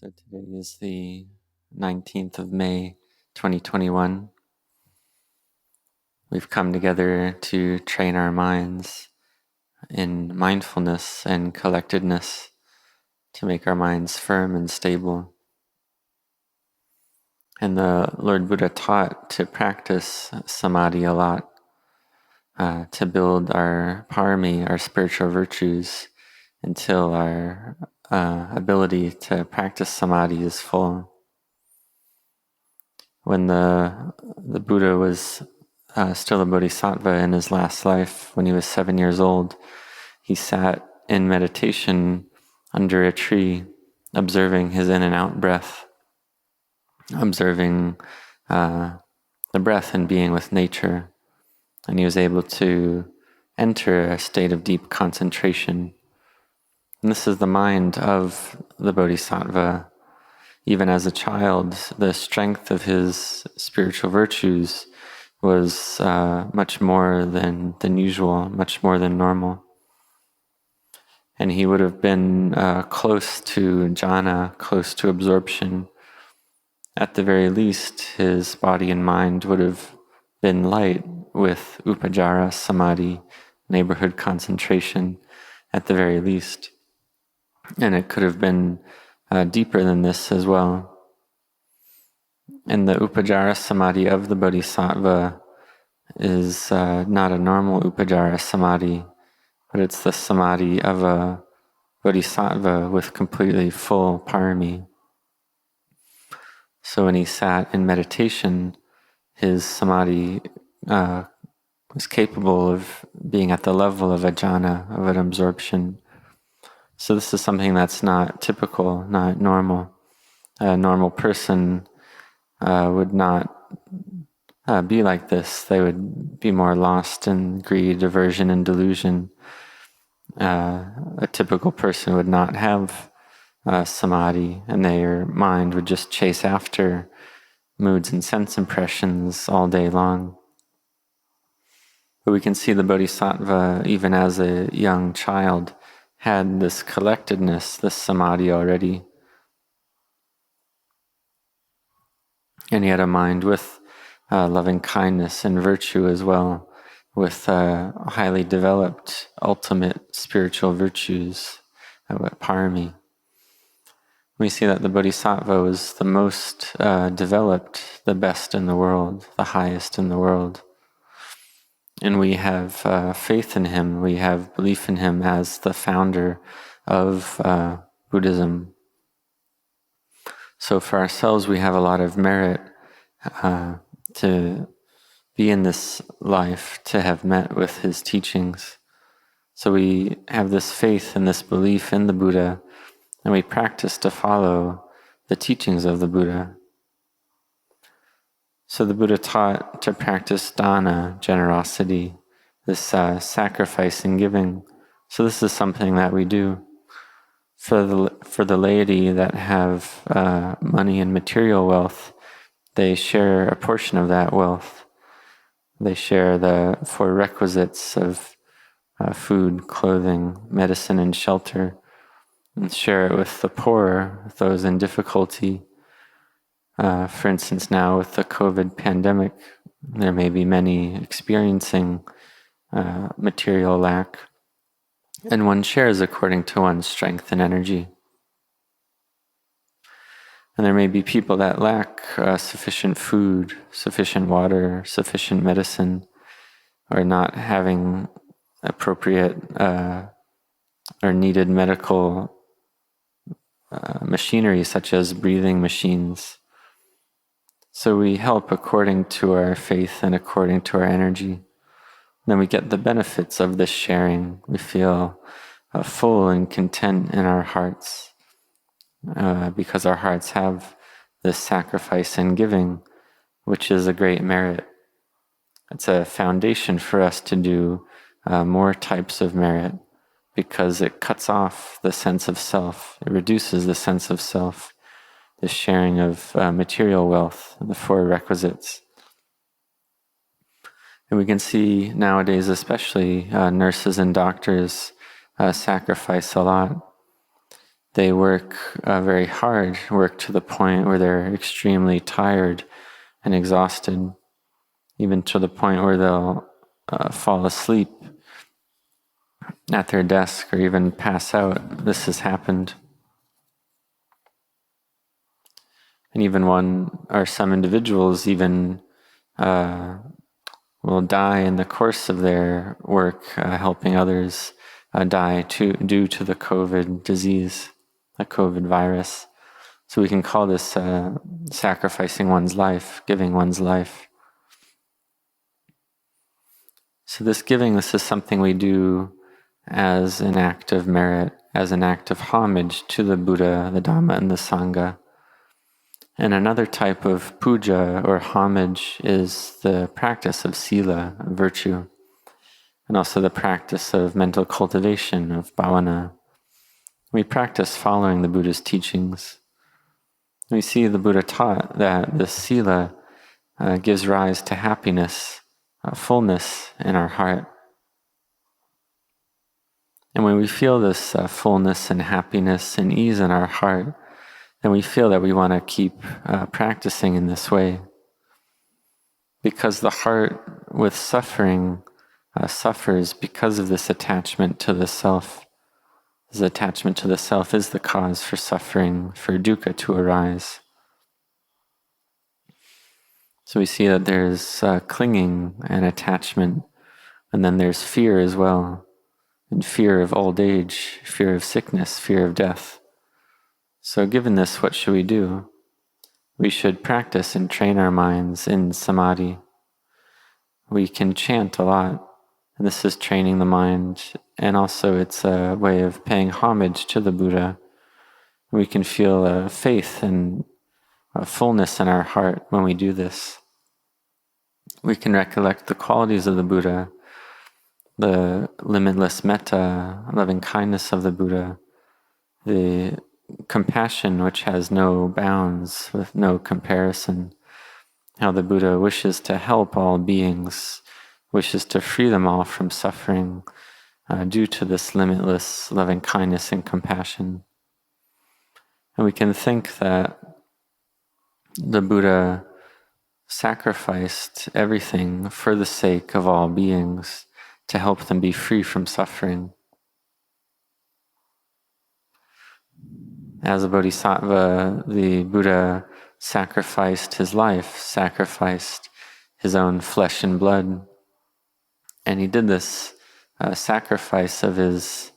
So today is the 19th of May, 2021. We've come together to train our minds in mindfulness and collectedness to make our minds firm and stable. And the Lord Buddha taught to practice samadhi a lot, to build our parami, our spiritual virtues, until our ability to practice samadhi is full. When the Buddha was still a bodhisattva in his last life, when he was 7 years old, he sat in meditation under a tree, observing his in and out breath, observing the breath and being with nature. And he was able to enter a state of deep concentration. And this is the mind of the bodhisattva. Even as a child, the strength of his spiritual virtues was much more than usual, much more than normal. And he would have been close to jhana, close to absorption. At the very least, his body and mind would have been light with upajjhara samadhi, neighborhood concentration, at the very least. And it could have been deeper than this as well. And the upajjhara samadhi of the bodhisattva is not a normal upajjhara samadhi, but it's the samadhi of a bodhisattva with completely full parami. So when he sat in meditation, his samadhi was capable of being at the level of a jhana, of an absorption. So this is something that's not typical, not normal. A normal person would not be like this. They would be more lost in greed, aversion, and delusion. A typical person would not have samadhi, and their mind would just chase after moods and sense impressions all day long. But we can see the bodhisattva, even as a young child, had this collectedness, this samadhi already. And he had a mind with loving kindness and virtue as well, with highly developed ultimate spiritual virtues, parami. We see that the bodhisattva was the most developed, the best in the world, the highest in the world. And we have faith in him, we have belief in him as the founder of Buddhism. So for ourselves, we have a lot of merit to be in this life, to have met with his teachings. So we have this faith and this belief in the Buddha, and we practice to follow the teachings of the Buddha. So the Buddha taught to practice dana, generosity, this sacrifice and giving. So this is something that we do. For the laity that have money and material wealth, they share a portion of that wealth. They share the 4 requisites of food, clothing, medicine, and shelter, and share it with the poor, those in difficulty. For instance, now with the COVID pandemic, there may be many experiencing material lack, and one shares according to one's strength and energy. And there may be people that lack sufficient food, sufficient water, sufficient medicine, or not having appropriate or needed medical machinery such as breathing machines. So we help according to our faith and according to our energy. Then we get the benefits of this sharing. We feel full and content in our hearts because our hearts have this sacrifice and giving, which is a great merit. It's a foundation for us to do more types of merit because it cuts off the sense of self. It reduces the sense of self. The sharing of material wealth, the 4 requisites. And we can see nowadays, especially nurses and doctors sacrifice a lot. they work very hard, work to the point where they're extremely tired and exhausted, even to the point where they'll fall asleep at their desk or even pass out. This has happened. And even some individuals even will die in the course of their work, helping others die due to the COVID disease, the COVID virus. So we can call this sacrificing one's life, giving one's life. So this is something we do as an act of merit, as an act of homage to the Buddha, the Dhamma, and the Sangha. And another type of puja or homage is the practice of sila, virtue, and also the practice of mental cultivation, of bhavana. We practice following the Buddha's teachings. We see the Buddha taught that the sila gives rise to happiness, fullness in our heart. And when we feel this fullness and happiness and ease in our heart, then we feel that we want to keep practicing in this way. Because the heart with suffering suffers because of this attachment to the self. This attachment to the self is the cause for suffering, for dukkha to arise. So we see that there's clinging and attachment, and then there's fear as well, and fear of old age, fear of sickness, fear of death. So given this, what should we do? We should practice and train our minds in samadhi. We can chant a lot, and this is training the mind, and also it's a way of paying homage to the Buddha. We can feel faith and a fullness in our heart when we do this. We can recollect the qualities of the Buddha, the limitless metta, loving kindness of the Buddha, the compassion which has no bounds, with no comparison, how the Buddha wishes to help all beings, wishes to free them all from suffering due to this limitless loving kindness and compassion. And we can think that the Buddha sacrificed everything for the sake of all beings to help them be free from suffering. As a bodhisattva, the Buddha sacrificed his life, sacrificed his own flesh and blood. And he did this sacrifice of his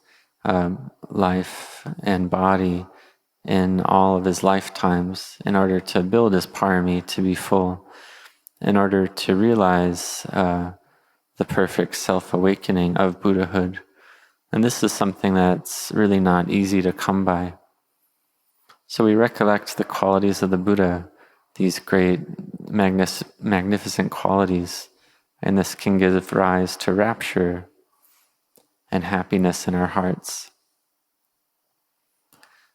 life and body in all of his lifetimes in order to build his parami to be full, in order to realize the perfect self-awakening of Buddhahood. And this is something that's really not easy to come by. So we recollect the qualities of the Buddha, these great, magnificent qualities, and this can give rise to rapture and happiness in our hearts.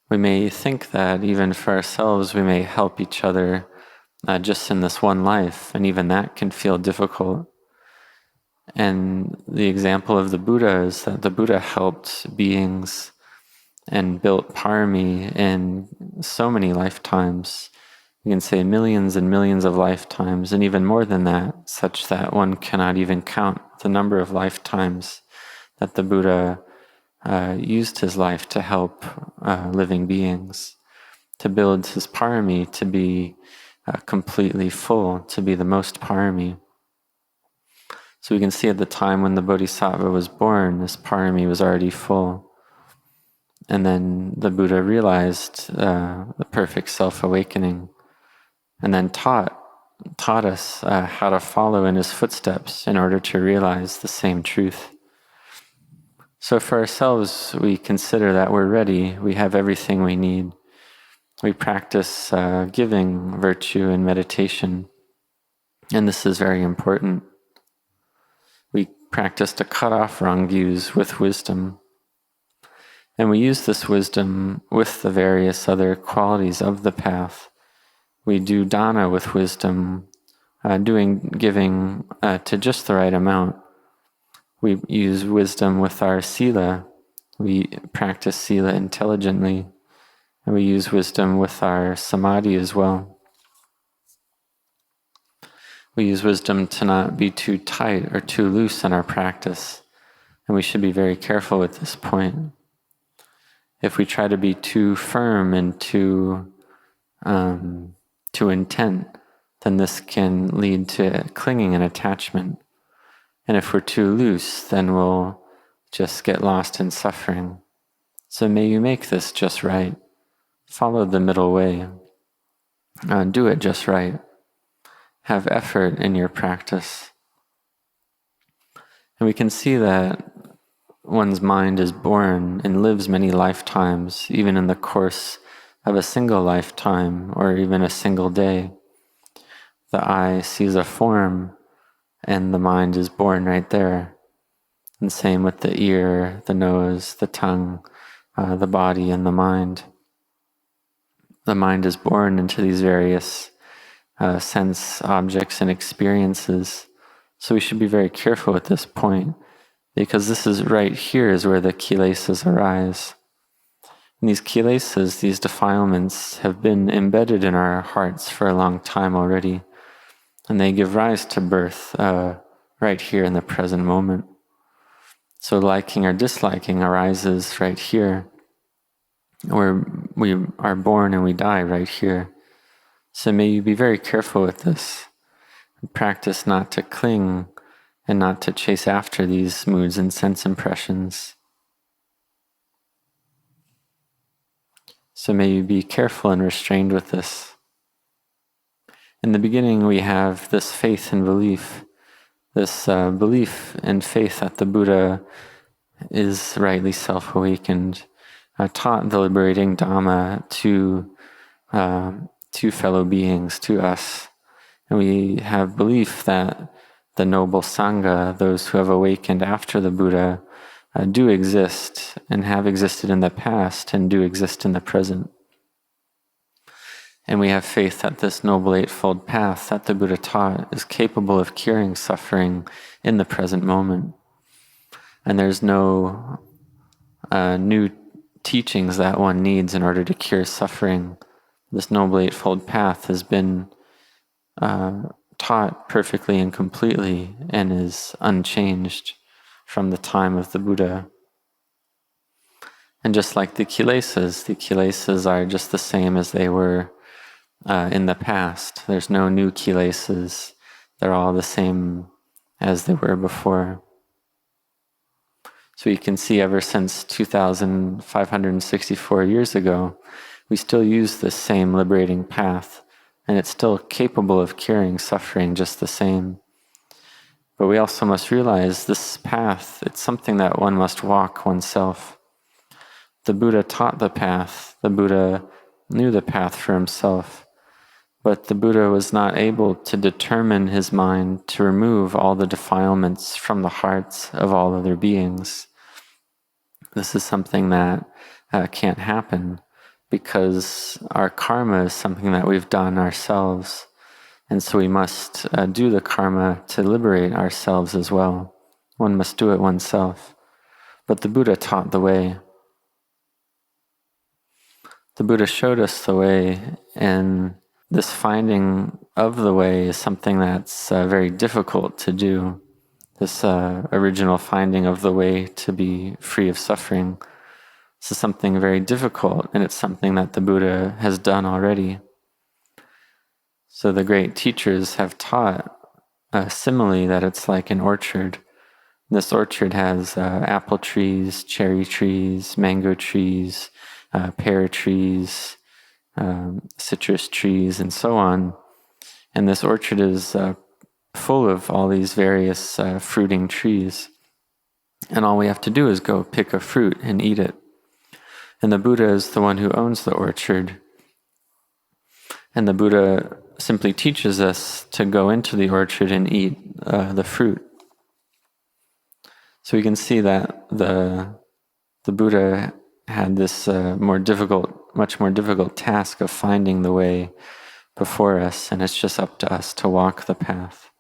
We may think that even for ourselves we may help each other just in this one life, and even that can feel difficult. And the example of the Buddha is that the Buddha helped beings and built parami in so many lifetimes. You can say millions and millions of lifetimes, and even more than that, such that one cannot even count the number of lifetimes that the Buddha used his life to help living beings, to build his parami to be completely full, to be the most parami. So we can see at the time when the Bodhisattva was born, this parami was already full. And then the Buddha realized the perfect self-awakening, and then taught us how to follow in his footsteps in order to realize the same truth. So for ourselves, we consider that we're ready, we have everything we need. We practice giving, virtue, and meditation, and this is very important. We practice to cut off wrong views with wisdom. And we use this wisdom with the various other qualities of the path. We do dana with wisdom, giving to just the right amount. We use wisdom with our sila. We practice sila intelligently. And we use wisdom with our samadhi as well. We use wisdom to not be too tight or too loose in our practice. And we should be very careful with this point. If we try to be too firm and too intent, then this can lead to clinging and attachment. And if we're too loose, then we'll just get lost in suffering. So may you make this just right. Follow the middle way. Do it just right. Have effort in your practice. And we can see that one's mind is born and lives many lifetimes, even in the course of a single lifetime or even a single day. The eye sees a form and the mind is born right there. And same with the ear, the nose, the tongue, the body, and the mind. The mind is born into these various sense objects and experiences. So we should be very careful at this point, because this is right here is where the kilesas arise. And these kilesas, these defilements, have been embedded in our hearts for a long time already. And they give rise to birth right here in the present moment. So liking or disliking arises right here, where we are born and we die right here. So may you be very careful with this. Practice not to cling and not to chase after these moods and sense impressions. So may you be careful and restrained with this. In the beginning we have this faith and belief, this belief and faith that the Buddha is rightly self-awakened, taught the liberating Dhamma to fellow beings, to us. And we have belief that the noble Sangha, those who have awakened after the Buddha, do exist and have existed in the past and do exist in the present. And we have faith that this Noble Eightfold Path that the Buddha taught is capable of curing suffering in the present moment. And there's no new teachings that one needs in order to cure suffering. This Noble Eightfold Path has been taught perfectly and completely and is unchanged from the time of the Buddha. And just like the kilesas are just the same as they were in the past. There's no new kilesas. They're all the same as they were before. So you can see ever since 2,564 years ago, we still use this same liberating path, and it's still capable of curing suffering just the same. But we also must realize this path, it's something that one must walk oneself. The Buddha taught the path. The Buddha knew the path for himself. But the Buddha was not able to determine his mind to remove all the defilements from the hearts of all other beings. This is something that can't happen because our karma is something that we've done ourselves. And so we must do the karma to liberate ourselves as well. One must do it oneself. But the Buddha taught the way. The Buddha showed us the way, and this finding of the way is something that's very difficult to do. This original finding of the way to be free of suffering. This is something very difficult, and it's something that the Buddha has done already. So the great teachers have taught similarly that it's like an orchard. This orchard has apple trees, cherry trees, mango trees, pear trees, citrus trees, and so on. And this orchard is full of all these various fruiting trees. And all we have to do is go pick a fruit and eat it. And the Buddha is the one who owns the orchard. And the Buddha simply teaches us to go into the orchard and eat the fruit. So we can see that the Buddha had this much more difficult task of finding the way before us, and it's just up to us to walk the path.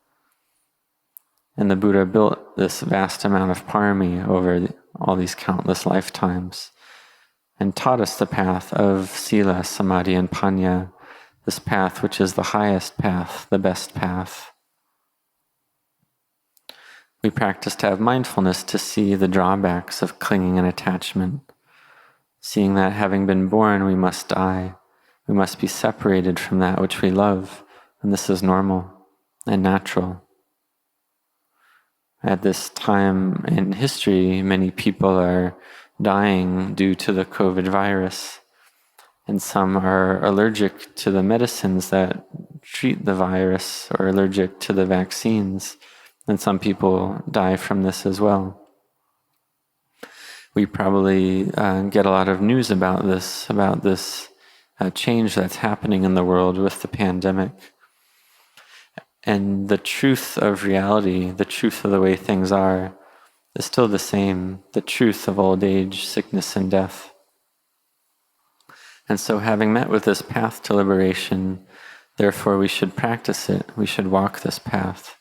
And the Buddha built this vast amount of parami over all these countless lifetimes. and taught us the path of sila, samadhi, and panya, this path which is the highest path, the best path. We practice to have mindfulness to see the drawbacks of clinging and attachment, seeing that having been born we must die, we must be separated from that which we love, and this is normal and natural. At this time in history, many people are dying due to the COVID virus, and some are allergic to the medicines that treat the virus or allergic to the vaccines, and some people die from this as well. We probably get a lot of news about this change that's happening in the world with the pandemic. And the truth of reality, the truth of the way things are, is still the same, the truth of old age, sickness, and death. And so having met with this path to liberation, therefore we should practice it, we should walk this path.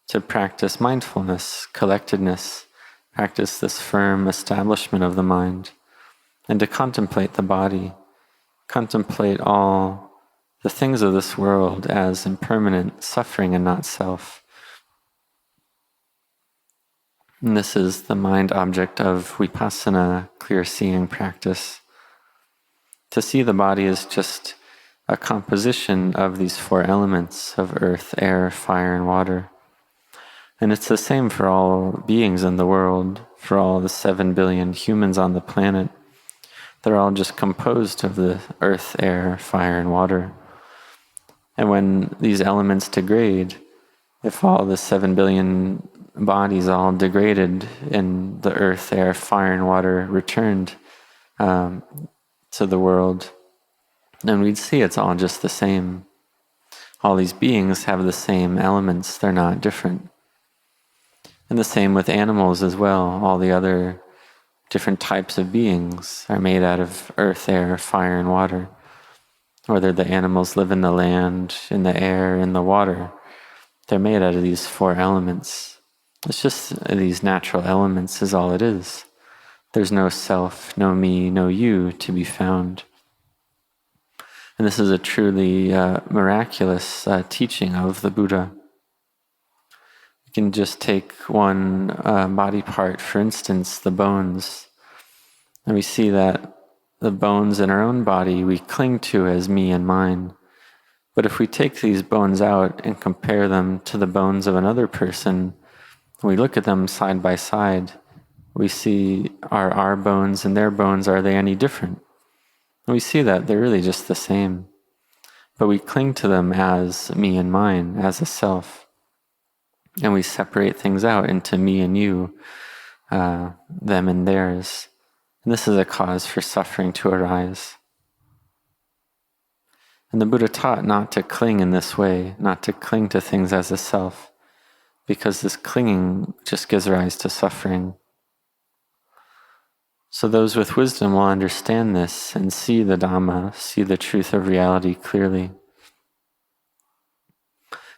To practice mindfulness, collectedness, practice this firm establishment of the mind, and to contemplate the body, contemplate all the things of this world as impermanent, suffering, and not self. And this is the mind object of vipassana, clear seeing practice. To see the body as just a composition of these four elements of earth, air, fire, and water. And it's the same for all beings in the world, for all the 7 billion humans on the planet. They're all just composed of the earth, air, fire, and water. And when these elements degrade, if all the 7 billion bodies all degraded and the earth, air, fire, and water returned to the world, then we'd see it's all just the same. All these beings have the same elements, they're not different. And the same with animals as well. All the other different types of beings are made out of earth, air, fire, and water. Whether the animals live in the land, in the air, in the water, they're made out of these four elements. It's just these natural elements is all it is. There's no self, no me, no you to be found. And this is a truly miraculous teaching of the Buddha. You can just take one body part, for instance, the bones, and we see that the bones in our own body we cling to as me and mine. But if we take these bones out and compare them to the bones of another person, we look at them side by side, we see are our bones and their bones, are they any different? And we see that they're really just the same. But we cling to them as me and mine, as a self. And we separate things out into me and you, them and theirs. And this is a cause for suffering to arise. And the Buddha taught not to cling in this way, not to cling to things as a self, because this clinging just gives rise to suffering. So those with wisdom will understand this and see the Dhamma, see the truth of reality clearly.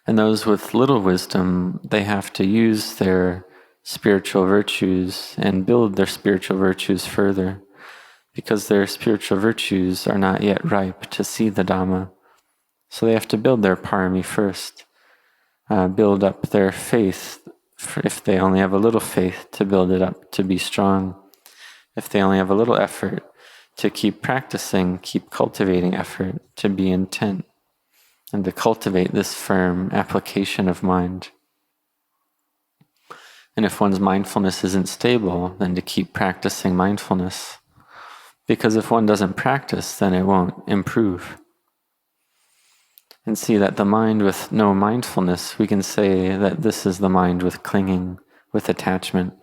And those with little wisdom, they have to use their spiritual virtues and build their spiritual virtues further, because their spiritual virtues are not yet ripe to see the Dhamma. So they have to build their parami first, build up their faith, if they only have a little faith, to build it up to be strong. If they only have a little effort, to keep practicing, keep cultivating effort, to be intent, and to cultivate this firm application of mind. And if one's mindfulness isn't stable, then to keep practicing mindfulness. Because if one doesn't practice, then it won't improve. And see that the mind with no mindfulness, we can say that this is the mind with clinging, with attachment.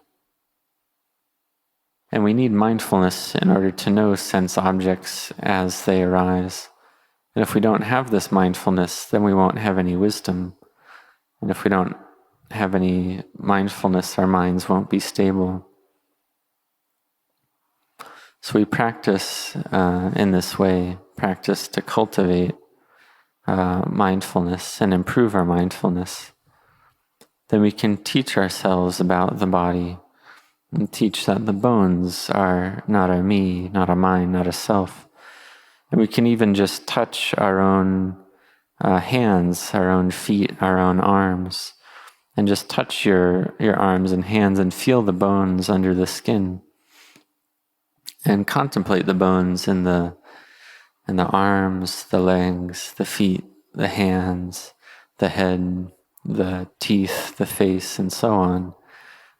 And we need mindfulness in order to know sense objects as they arise. And if we don't have this mindfulness, then we won't have any wisdom. And if we don't have any mindfulness, our minds won't be stable. So we practice in this way, practice to cultivate mindfulness and improve our mindfulness. Then we can teach ourselves about the body, and teach that the bones are not a me, not a mind, not a self. And we can even just touch our own hands, our own feet, our own arms, and just touch your arms and hands and feel the bones under the skin. And contemplate the bones in the arms, the legs, the feet, the hands, the head, the teeth, the face, and so on.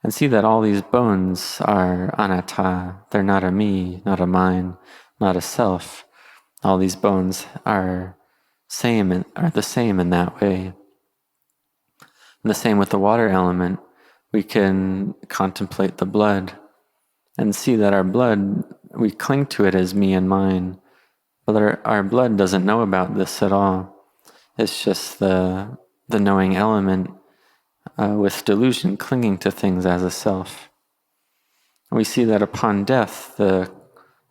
And see that all these bones are anatta. They're not a me, not a mine, not a self. All these bones are the same in that way. And the same with the water element. We can contemplate the blood and see that our blood, we cling to it as me and mine, but our blood doesn't know about this at all. It's just the knowing element with delusion clinging to things as a self. And we see that upon death, the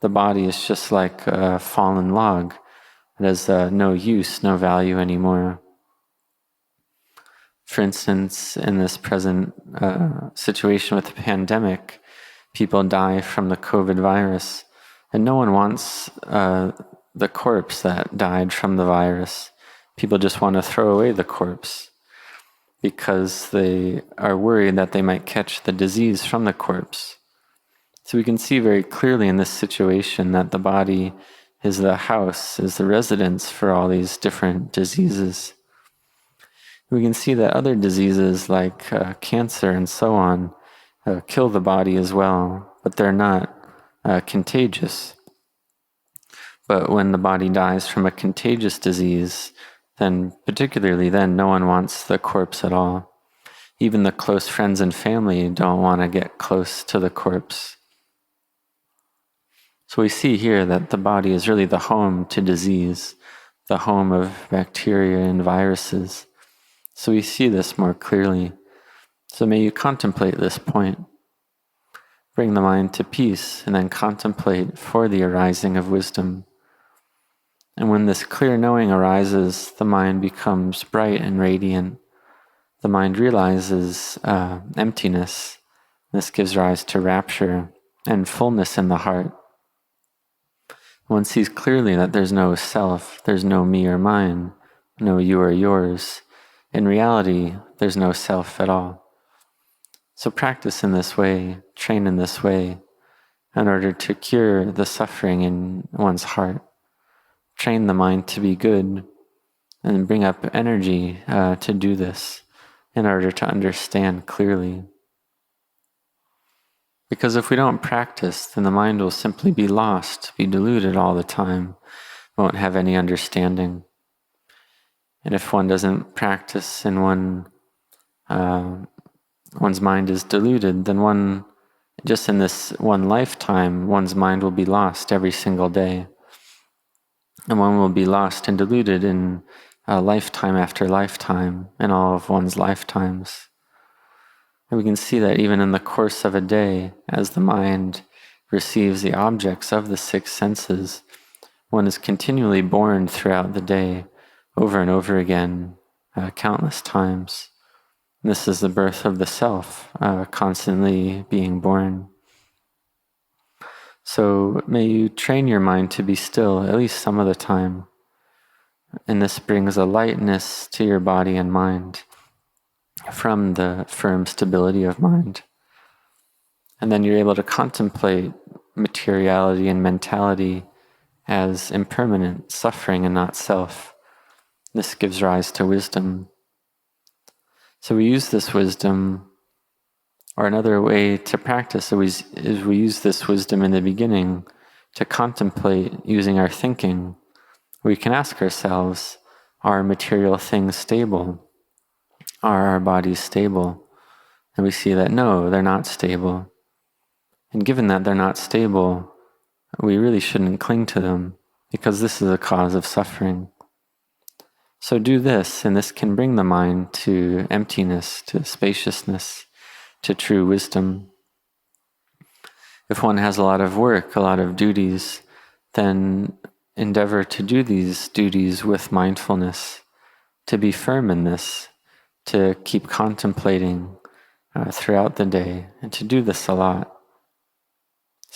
body is just like a fallen log. It has no use, no value anymore. For instance, in this present situation with the pandemic, people die from the COVID virus, and no one wants the corpse that died from the virus. People just want to throw away the corpse because they are worried that they might catch the disease from the corpse. So we can see very clearly in this situation that the body is the house, is the residence for all these different diseases. We can see that other diseases like cancer and so on kill the body as well, but they're not contagious. But when the body dies from a contagious disease, then particularly then no one wants the corpse at all. Even the close friends and family don't want to get close to the corpse. So we see here that the body is really the home to disease, the home of bacteria and viruses. So we see this more clearly. So may you contemplate this point. Bring the mind to peace and then contemplate for the arising of wisdom. And when this clear knowing arises, the mind becomes bright and radiant. The mind realizes emptiness. This gives rise to rapture and fullness in the heart. One sees clearly that there's no self, there's no me or mine, no you or yours. In reality, there's no self at all. So practice in this way, train in this way, in order to cure the suffering in one's heart. Train the mind to be good and bring up energy to do this in order to understand clearly. Because if we don't practice, then the mind will simply be lost, be deluded all the time, won't have any understanding. And if one doesn't practice and one's mind is deluded, then just in this one lifetime, one's mind will be lost every single day. And one will be lost and deluded in lifetime after lifetime, in all of one's lifetimes. And we can see that even in the course of a day, as the mind receives the objects of the six senses, one is continually born throughout the day, over and over again, countless times. And this is the birth of the self, constantly being born. So may you train your mind to be still at least some of the time. And this brings a lightness to your body and mind from the firm stability of mind. And then you're able to contemplate materiality and mentality as impermanent, suffering and not self. This gives rise to wisdom. So we use this wisdom, or another way to practice is we use this wisdom in the beginning to contemplate using our thinking. We can ask ourselves, are material things stable? Are our bodies stable? And we see that no, they're not stable. And given that they're not stable, we really shouldn't cling to them, because this is a cause of suffering. So do this, and this can bring the mind to emptiness, to spaciousness, to true wisdom. If one has a lot of work, a lot of duties, then endeavor to do these duties with mindfulness, to be firm in this, to keep contemplating throughout the day, and to do this a lot.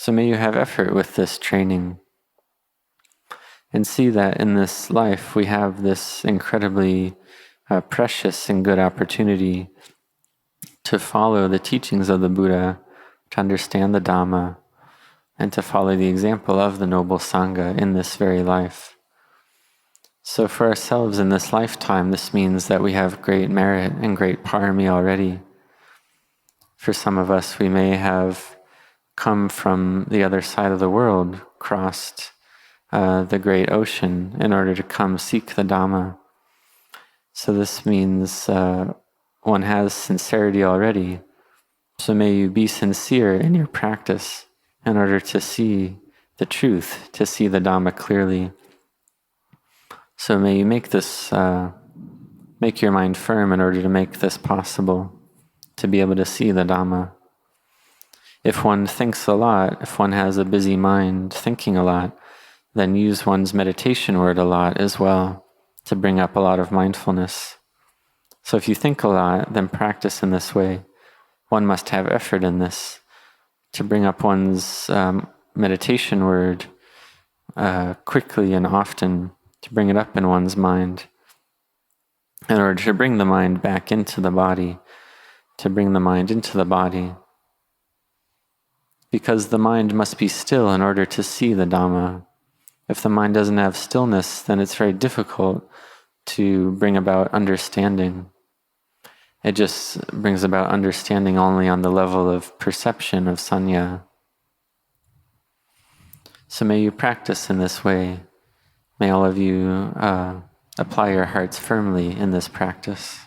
So may you have effort with this training and see that in this life we have this incredibly precious and good opportunity to follow the teachings of the Buddha, to understand the Dhamma, and to follow the example of the noble Sangha in this very life. So for ourselves in this lifetime, this means that we have great merit and great parami already. For some of us, we may have come from the other side of the world, crossed the great ocean in order to come seek the Dhamma. So this means one has sincerity already. So may you be sincere in your practice in order to see the truth, to see the Dhamma clearly. So may you make this, make your mind firm in order to make this possible, to be able to see the Dhamma. If one thinks a lot, if one has a busy mind thinking a lot, then use one's meditation word a lot as well to bring up a lot of mindfulness. So if you think a lot, then practice in this way. One must have effort in this to bring up one's meditation word quickly and often, to bring it up in one's mind in order to bring the mind back into the body, to bring the mind into the body. Because the mind must be still in order to see the Dhamma. If the mind doesn't have stillness, then it's very difficult to bring about understanding. It just brings about understanding only on the level of perception, of sanya. So may you practice in this way. May all of you apply your hearts firmly in this practice.